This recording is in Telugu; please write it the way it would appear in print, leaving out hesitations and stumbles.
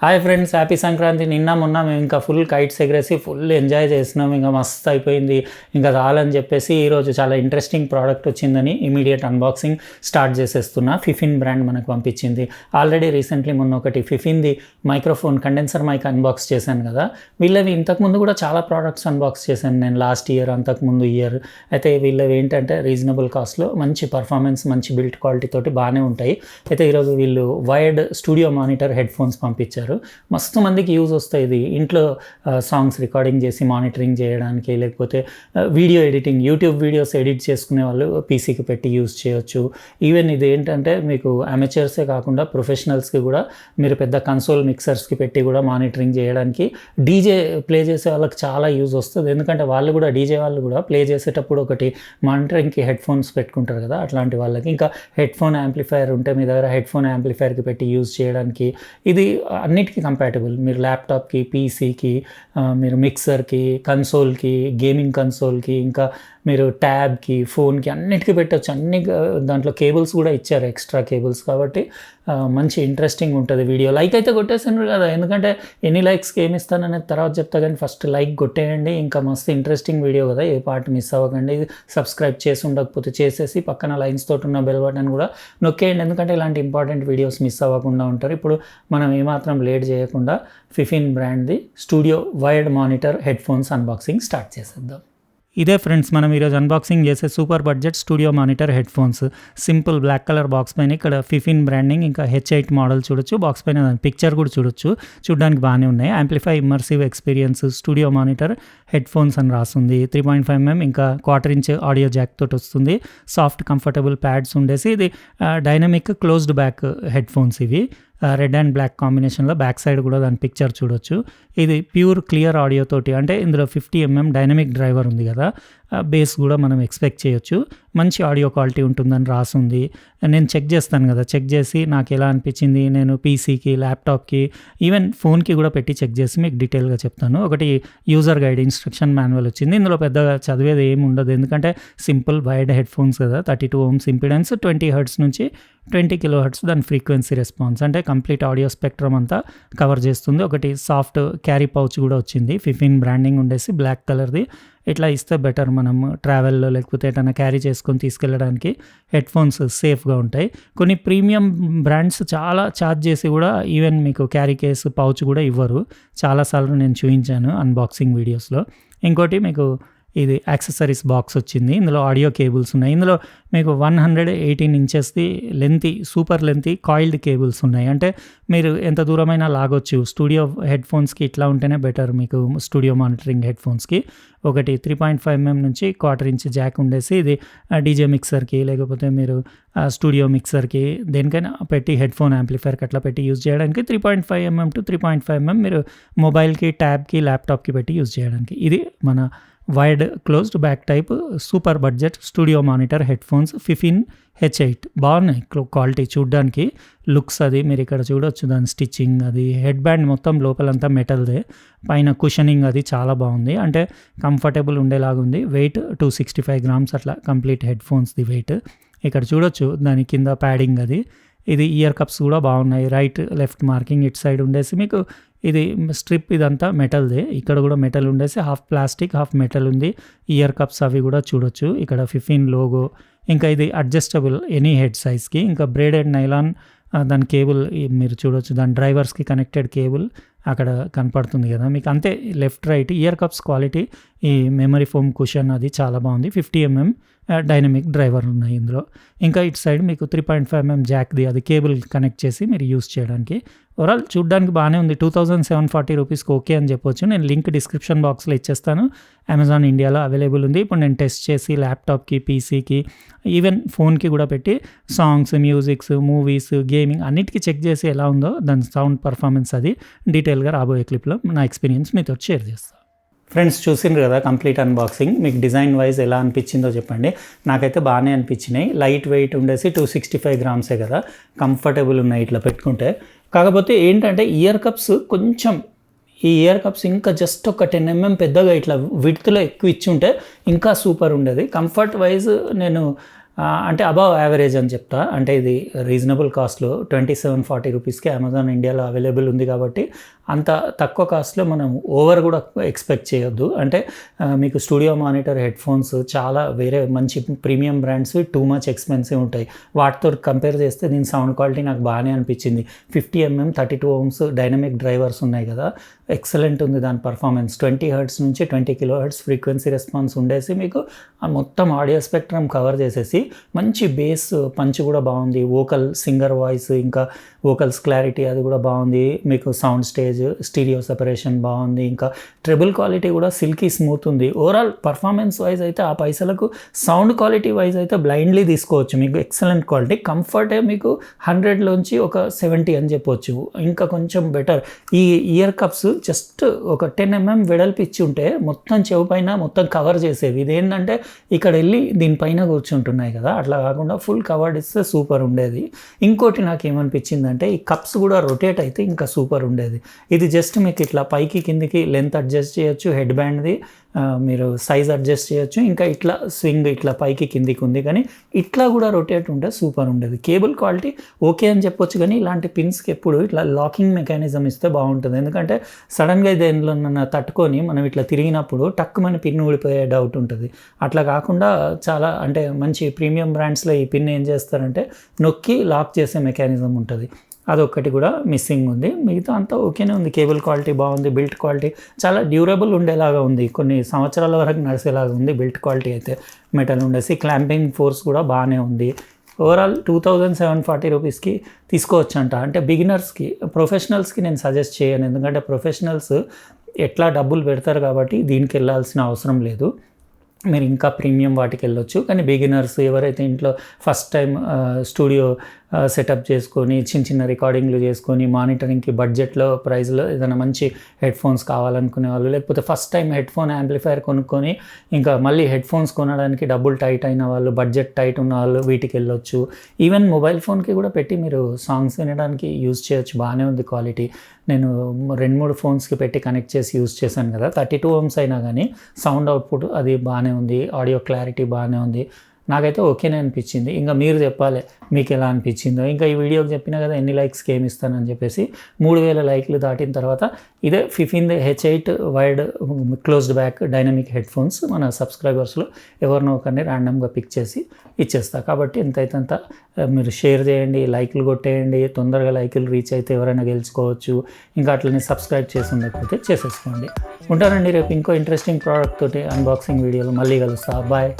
Hi friends, happy Sankranti. నిన్న మొన్న మేము ఇంకా ఫుల్ కైట్స్ ఎగరేసి ఫుల్ ఎంజాయ్ చేసినాం. ఇంకా మస్తు అయిపోయింది. ఇంకా చాలని చెప్పేసి ఈరోజు చాలా ఇంట్రెస్టింగ్ ప్రోడక్ట్ వచ్చిందని ఇమీడియట్ అన్బాక్సింగ్ స్టార్ట్ చేసేస్తున్నా. ఫిఫిన్ బ్రాండ్ మనకు పంపించింది. ఆల్రెడీ రీసెంట్లీ మొన్న ఒకటి ఫిఫిన్ది మైక్రోఫోన్ కండెన్సర్ మైక్ అన్బాక్స్ చేశాను కదా. వీళ్ళవి ఇంతకుముందు కూడా చాలా ప్రోడక్ట్స్ అన్బాక్స్ చేశాను నేను లాస్ట్ ఇయర్, అంతకుముందు ఇయర్. అయితే వీళ్ళవి ఏంటంటే రీజనబుల్ కాస్ట్లో మంచి పర్ఫార్మెన్స్, మంచి బిల్డ్ క్వాలిటీ తోటి బాగానే ఉంటాయి. అయితే ఈరోజు వీళ్ళు wired studio monitor head phones పంపించారు. మస్తు మందికి యూజ్ వస్తాయి. ఇది ఇంట్లో సాంగ్స్ రికార్డింగ్ చేసి మానిటరింగ్ చేయడానికి, లేకపోతే video editing, YouTube videos edit చేసుకునే వాళ్ళు పీసీకి పెట్టి యూజ్ చేయొచ్చు. ఈవెన్ ఇది ఏంటంటే మీకు అమెచర్సే కాకుండా ప్రొఫెషనల్స్కి కూడా మీరు పెద్ద కన్సోల్ మిక్సర్స్కి పెట్టి కూడా మానిటరింగ్ చేయడానికి, డీజే ప్లే చేసే వాళ్ళకి చాలా యూజ్ వస్తుంది. ఎందుకంటే వాళ్ళు కూడా డీజే వాళ్ళు కూడా ప్లే చేసేటప్పుడు ఒకటి మానిటరింగ్కి హెడ్ ఫోన్స్ పెట్టుకుంటారు కదా, అట్లాంటి వాళ్ళకి. ఇంకా హెడ్ ఫోన్ యాంప్లిఫైర్ ఉంటే మీ దగ్గర హెడ్ ఫోన్ యాంప్లిఫైర్కి పెట్టి యూజ్ చేయడానికి ఇది అన్నిటికీ కంపాటబుల్. మీరు ల్యాప్టాప్కి, పీసీకి, మీరు మిక్సర్కి, కన్సోల్కి, గేమింగ్ కన్సోల్కి, ఇంకా మీరు ట్యాబ్కి, ఫోన్కి అన్నిటికీ పెట్టచ్చు. అన్ని దాంట్లో కేబుల్స్ కూడా ఇచ్చారు, ఎక్స్ట్రా కేబుల్స్. కాబట్టి మంచి ఇంట్రెస్టింగ్ ఉంటుంది వీడియో. లైక్ అయితే కొట్టేసాను కదా, ఎందుకంటే ఎన్ని లైక్స్కి ఏమి ఇస్తాననేది తర్వాత చెప్తా, కానీ ఫస్ట్ లైక్ కొట్టేయండి. ఇంకా మస్తు ఇంట్రెస్టింగ్ వీడియో కదా, ఏ పార్ట్ మిస్ అవ్వకండి. సబ్స్క్రైబ్ చేసి ఉండకపోతే చేసేసి పక్కన లైన్స్ తోటి ఉన్న బెల్ బటన్ కూడా నొక్కేయండి, ఎందుకంటే ఇలాంటి ఇంపార్టెంట్ వీడియోస్ మిస్ అవ్వకుండా ఉంటారు. ఇప్పుడు మనం ఏమాత్రం లేట్ చేయకుండా ఫిఫిన్ బ్రాండ్ది studio wired monitor headphones unboxing start చేసేద్దాం. ఇదే ఫ్రెండ్స్, మనం ఈరోజు అన్బాక్సింగ్ చేసే super budget studio monitor headphones. Simple black colour box పైన ఇక్కడ ఫిఫిన్ బ్రాండింగ్, ఇంకా H8 మోడల్ చూడొచ్చు. బాక్స్ పైన పిక్చర్ కూడా చూడొచ్చు, చూడడానికి బాగానే ఉన్నాయి. Amplify immersive experience studio monitor head phones అని రాస్తుంది. 3.5mm ఇంకా 1/4 ఇంచ్ ఆడియో జాక్ తోటి వస్తుంది. సాఫ్ట్ కంఫర్టబుల్ ప్యాడ్స్ ఉండేసి ఇది dynamic closed back head phones. ఇవి రెడ్ అండ్ బ్లాక్ కాంబినేషన్లో బ్యాక్ సైడ్ కూడా దాని పిక్చర్ చూడొచ్చు. ఇది ప్యూర్ క్లియర్ ఆడియో తోటి, అంటే ఇందులో 50mm డైనమిక్ డ్రైవర్ ఉంది కదా, బేస్ కూడా మనం ఎక్స్పెక్ట్ చేయొచ్చు. మంచి ఆడియో క్వాలిటీ ఉంటుందని రాసుంది. నేను చెక్ చేస్తాను కదా, చెక్ చేసి నాకు ఎలా అనిపించింది, నేను పీసీకి, ల్యాప్టాప్కి, ఈవెన్ ఫోన్కి కూడా పెట్టి చెక్ చేసి మీకు డీటెయిల్గా చెప్తాను. ఒకటి యూజర్ గైడ్ ఇన్స్ట్రక్షన్ మాన్యువల్ వచ్చింది. ఇందులో పెద్దగా చదివేది ఏమి ఉండదు, ఎందుకంటే సింపుల్ వైడ్ హెడ్ ఫోన్స్ కదా. 32 ohms ఇంపిడెన్స్, 20 Hz నుంచి 20 kHz దాని ఫ్రీక్వెన్సీ రెస్పాన్స్, అంటే కంప్లీట్ ఆడియో స్పెక్ట్రమ్ అంతా కవర్ చేస్తుంది. ఒకటి సాఫ్ట్ క్యారీ పౌచ్ కూడా వచ్చింది. ఫిఫిన్ బ్రాండింగ్ ఉండేసి బ్లాక్ కలర్ది. ఇట్లా ఇస్తే బెటర్, మనం ట్రావెల్లో లేకపోతే ఎటైనా క్యారీ చేసుకొని తీసుకెళ్ళడానికి హెడ్ ఫోన్స్ సేఫ్గా ఉంటాయి. కొన్ని ప్రీమియం బ్రాండ్స్ చాలా ఛార్జ్ చేసి కూడా ఈవెన్ మీకు క్యారీ కేసు పౌచ్ కూడా ఇవ్వరు. చాలాసార్లు నేను చూపించాను అన్బాక్సింగ్ వీడియోస్లో. ఇంకోటి మీకు ఇది యాక్సెసరీస్ బాక్స్ వచ్చింది. ఇందులో ఆడియో కేబుల్స్ ఉన్నాయి. ఇందులో మీకు 118 ఇంచెస్ది lengthy, super lengthy coiled cables ఉన్నాయి. అంటే మీరు ఎంత దూరమైనా లాగొచ్చు. స్టూడియో హెడ్ ఫోన్స్కి ఇట్లా ఉంటేనే బెటర్ మీకు, స్టూడియో మానిటరింగ్ హెడ్ ఫోన్స్కి. ఒకటి 3.5mm నుంచి 1/4 ఇంచ్ జాక్ ఉండేసి ఇది డీజే మిక్సర్కి, లేకపోతే మీరు స్టూడియో మిక్సర్కి, దేనికైనా పెట్టి హెడ్ ఫోన్ యాంప్లిఫైర్కి అట్లా పెట్టి యూజ్ చేయడానికి. 3.5mm to 3.5mm మీరు మొబైల్కి, ట్యాబ్కి, ల్యాప్టాప్కి పెట్టి యూజ్ చేయడానికి. ఇది మన wide closed back type super budget studio monitor headphones Fifine H8. బాగున్నాయి క్వాలిటీ చూడడానికి, లుక్స్ అది మీరు ఇక్కడ చూడొచ్చు. దాని స్టిచ్చింగ్ అది, హెడ్ బ్యాండ్ మొత్తం లోపలంతా మెటల్దే, పైన కుషనింగ్ అది చాలా బాగుంది, అంటే కంఫర్టబుల్ ఉండేలాగా ఉంది. వెయిట్ 265 grams అట్లా కంప్లీట్ హెడ్ ఫోన్స్ది వెయిట్. ఇక్కడ చూడొచ్చు దాని కింద ప్యాడింగ్ అది. ఇది ఇయర్ కప్స్ కూడా బాగున్నాయి, రైట్ లెఫ్ట్ మార్కింగ్ ఇటు సైడ్ ఉండేసి మీకు ఇది స్ట్రిప్ ఇదంతా మెటల్దే. ఇక్కడ కూడా మెటల్ ఉండేసి హాఫ్ ప్లాస్టిక్ హాఫ్ మెటల్ ఉంది. ఇయర్ కప్స్ అవి కూడా చూడొచ్చు. ఇక్కడ ఫిఫిన్ లోగో, ఇంకా ఇది అడ్జస్టబుల్ ఎనీ హెడ్ సైజ్కి. ఇంకా బ్రేడెడ్ నైలాన్ దాని కేబుల్ మీరు చూడొచ్చు, దాని డ్రైవర్స్కి కనెక్టెడ్ కేబుల్ అక్కడ కనపడుతుంది కదా మీకు. అంతే left right. Ear cups quality, ఈ మెమరీ ఫోమ్ కుషన్ అది చాలా బాగుంది. 50mm డైనమిక్ డ్రైవర్ ఉన్నాయి ఇందులో. ఇంకా ఇటు సైడ్ మీకు 3.5mm జాక్ది అది కేబుల్ కనెక్ట్ చేసి మీరు యూస్ చేయడానికి. ఓవరాల్ చూడడానికి బాగానే ఉంది. 2740 రూపీస్కి ఓకే అని చెప్పొచ్చు. నేను లింక్ డిస్క్రిప్షన్ బాక్స్లో ఇచ్చేస్తాను. అమెజాన్ ఇండియాలో అవైలబుల్ ఉంది. ఇప్పుడు నేను టెస్ట్ చేసి ల్యాప్టాప్కి, పీసీకి, ఈవెన్ ఫోన్కి కూడా పెట్టి సాంగ్స్, మ్యూజిక్స్, మూవీస్, గేమింగ్ అన్నిటికీ చెక్ చేసి ఎలా ఉందో దాని సౌండ్ పర్ఫార్మెన్స్ అది డీటెయిల్గా రాబోయే క్లిప్లో నా ఎక్స్పీరియన్స్ మీతో షేర్ చేస్తాను. ఫ్రెండ్స్ చూసిండ్రు కదా కంప్లీట్ అన్బాక్సింగ్. మీకు డిజైన్ వైజ్ ఎలా అనిపించిందో చెప్పండి. నాకైతే బాగానే అనిపించినాయి. లైట్ వెయిట్ ఉండేసి 265 grams కదా, కంఫర్టబుల్ ఉన్నాయి ఇట్లా పెట్టుకుంటే. కాకపోతే ఏంటంటే ఇయర్ కప్స్ కొంచెం, ఈ ఇయర్ కప్స్ ఇంకా జస్ట్ ఒక 10mm పెద్దగా ఇట్లా విడ్త్లో ఎక్కువ ఇచ్చి ఉంటే ఇంకా సూపర్ ఉండేది. కంఫర్ట్ వైజ్ నేను అంటే అబవ్ యావరేజ్ అని చెప్తా. అంటే ఇది రీజనబుల్ కాస్ట్లో 2740 రూపీస్కి అమెజాన్ ఇండియాలో అవైలబుల్ ఉంది కాబట్టి అంత తక్కువ కాస్ట్లో మనం ఓవర్ కూడా ఎక్స్పెక్ట్ చేయొద్దు. అంటే మీకు స్టూడియో మానిటర్ హెడ్ఫోన్స్ చాలా వేరే మంచి premium brands too much expensive ఉంటాయి. వాటితో కంపేర్ చేస్తే దీని సౌండ్ క్వాలిటీ నాకు బాగానే అనిపించింది. 50mm 32 ohms డైనమిక్ డ్రైవర్స్ ఉన్నాయి కదా, ఎక్సలెంట్ ఉంది దాని పర్ఫార్మెన్స్. 20 Hz నుంచి 20 kHz ఫ్రీక్వెన్సీ రెస్పాన్స్ ఉండేసి మీకు మొత్తం ఆడియో స్పెక్ట్రమ్ కవర్ చేసేసి మంచి బేస్ పంచ్ కూడా బాగుంది. వోకల్ సింగర్ వాయిస్ ఇంకా వోకల్స్ క్లారిటీ అది కూడా బాగుంది. మీకు సౌండ్ స్టేజ్ స్టీరియో సెపరేషన్ బాగుంది. ఇంకా ట్రెబుల్ క్వాలిటీ కూడా సిల్కీ స్మూత్ ఉంది. ఓవరాల్ పర్ఫార్మెన్స్ వైజ్ అయితే ఆ పైసలకు సౌండ్ క్వాలిటీ వైజ్ అయితే బ్లైండ్లీ తీసుకోవచ్చు. మీకు ఎక్సలెంట్ క్వాలిటీ. కంఫర్టే మీకు 100లోంచి ఒక 70 అని చెప్పవచ్చు. ఇంకా కొంచెం బెటర్. ఈ ఇయర్ కప్స్ జస్ట్ ఒక 10mm వెడల్పు ఇచ్చి ఉంటే మొత్తం చెవు పైన మొత్తం కవర్ చేసేవి. ఇదేంటంటే ఇక్కడ వెళ్ళి దీనిపైన కూర్చుంటున్నాయి కదా, అట్లా కాకుండా ఫుల్ కవర్డ్ ఇస్తే సూపర్ ఉండేది. ఇంకోటి నాకు ఏమనిపించిందంటే ఈ కప్స్ కూడా రొటేట్ అయితే ఇంకా సూపర్ ఉండేది. ఇది జస్ట్ మీకు ఇట్లా పైకి కిందికి లెంత్ అడ్జస్ట్ చేయొచ్చు, హెడ్ బ్యాండ్ది మీరు సైజ్ అడ్జస్ట్ చేయొచ్చు. ఇంకా ఇట్లా స్వింగ్ ఇట్లా పైకి కిందికి ఉంది, కానీ ఇట్లా కూడా రొటేట్ ఉంటే సూపర్ ఉండేది. కేబుల్ క్వాలిటీ ఓకే అని చెప్పొచ్చు, కానీ ఇలాంటి పిన్స్కి ఎప్పుడు ఇట్లా లాకింగ్ మెకానిజం ఇస్తే బాగుంటుంది. ఎందుకంటే సడన్గా దేనిలో తట్టుకొని మనం ఇట్లా తిరిగినప్పుడు టక్కుమని పిన్ ఊడిపోయే డౌట్ ఉంటుంది. అట్లా కాకుండా చాలా అంటే మంచి ప్రీమియం బ్రాండ్స్లో ఈ పిన్ ఏం చేస్తారంటే నొక్కి లాక్ చేసే మెకానిజం ఉంటుంది. అదొక్కటి కూడా మిస్సింగ్ ఉంది. మిగతా అంతా ఓకేనే ఉంది. కేబుల్ క్వాలిటీ బాగుంది. బిల్ట్ క్వాలిటీ చాలా డ్యూరబుల్ ఉండేలాగా ఉంది. కొన్ని సంవత్సరాల వరకు నడిచేలాగా ఉంది. బిల్ట్ క్వాలిటీ అయితే మెటల్ ఉండేసి క్లాంపింగ్ ఫోర్స్ కూడా బాగానే ఉంది. ఓవరాల్ 2740 రూపీస్కి తీసుకోవచ్చు అంట. అంటే బిగినర్స్కి, ప్రొఫెషనల్స్కి నేను సజెస్ట్ చేయను. ఎందుకంటే ప్రొఫెషనల్స్ ఎట్లా డబ్బులు పెడతారు కాబట్టి దీనికి వెళ్ళాల్సిన అవసరం లేదు. మీరు ఇంకా ప్రీమియం వాటికి వెళ్ళొచ్చు. కానీ బిగినర్స్ ఎవరైతే ఇంట్లో ఫస్ట్ టైం స్టూడియో సెటప్ చేసుకొని చిన్న చిన్న రికార్డింగ్లు చేసుకొని మానిటరింగ్కి బడ్జెట్లో ప్రైస్లో ఏదైనా మంచి హెడ్ఫోన్స్ కావాలనుకునే వాళ్ళు, లేకపోతే ఫస్ట్ టైం హెడ్ఫోన్ యాంప్లిఫైర్ కొనుక్కొని ఇంకా మళ్ళీ హెడ్ఫోన్స్ కొనడానికి డబ్బులు టైట్ అయిన వాళ్ళు, బడ్జెట్ టైట్ ఉన్న వాళ్ళు వీటికి వెళ్ళొచ్చు. ఈవెన్ మొబైల్ ఫోన్కి కూడా పెట్టి మీరు సాంగ్స్ వినడానికి యూజ్ చేయొచ్చు. బాగానే ఉంది క్వాలిటీ. నేను 2-3 ఫోన్స్కి పెట్టి కనెక్ట్ చేసి యూజ్ చేశాను కదా, 32 ohms అయినా కానీ సౌండ్ అవుట్పుట్ అది బాగానే ఉంది. ఆడియో క్లారిటీ బాగానే ఉంది. నాకైతే ఓకేనే అనిపించింది. ఇంకా మీరు చెప్పాలి మీకు ఎలా అనిపించిందో. ఇంకా ఈ వీడియోకి చెప్పినా కదా ఎన్ని లైక్స్కి ఏమి ఇస్తానని చెప్పేసి 3000 లైక్లు దాటిన తర్వాత ఇదే ఫిఫిన్ H8 wide closed back dynamic headphones మన సబ్స్క్రైబర్స్లో ఎవరినో ఒకరిని ర్యాండమ్గా పిక్ చేసి ఇచ్చేస్తా. కాబట్టి ఎంతైతే అంత మీరు షేర్ చేయండి, లైక్లు కొట్టేయండి. తొందరగా లైక్లు రీచ్ అయితే ఎవరైనా గెలుచుకోవచ్చు. ఇంకా అట్లనే సబ్స్క్రైబ్ చేసి ఉండకపోతే చేసేసుకోండి. ఉంటానండి. రేపు ఇంకో ఇంట్రెస్టింగ్ ప్రోడక్ట్ తోటి అన్బాక్సింగ్ వీడియోలో మళ్ళీ కలుస్తా. బాయ్.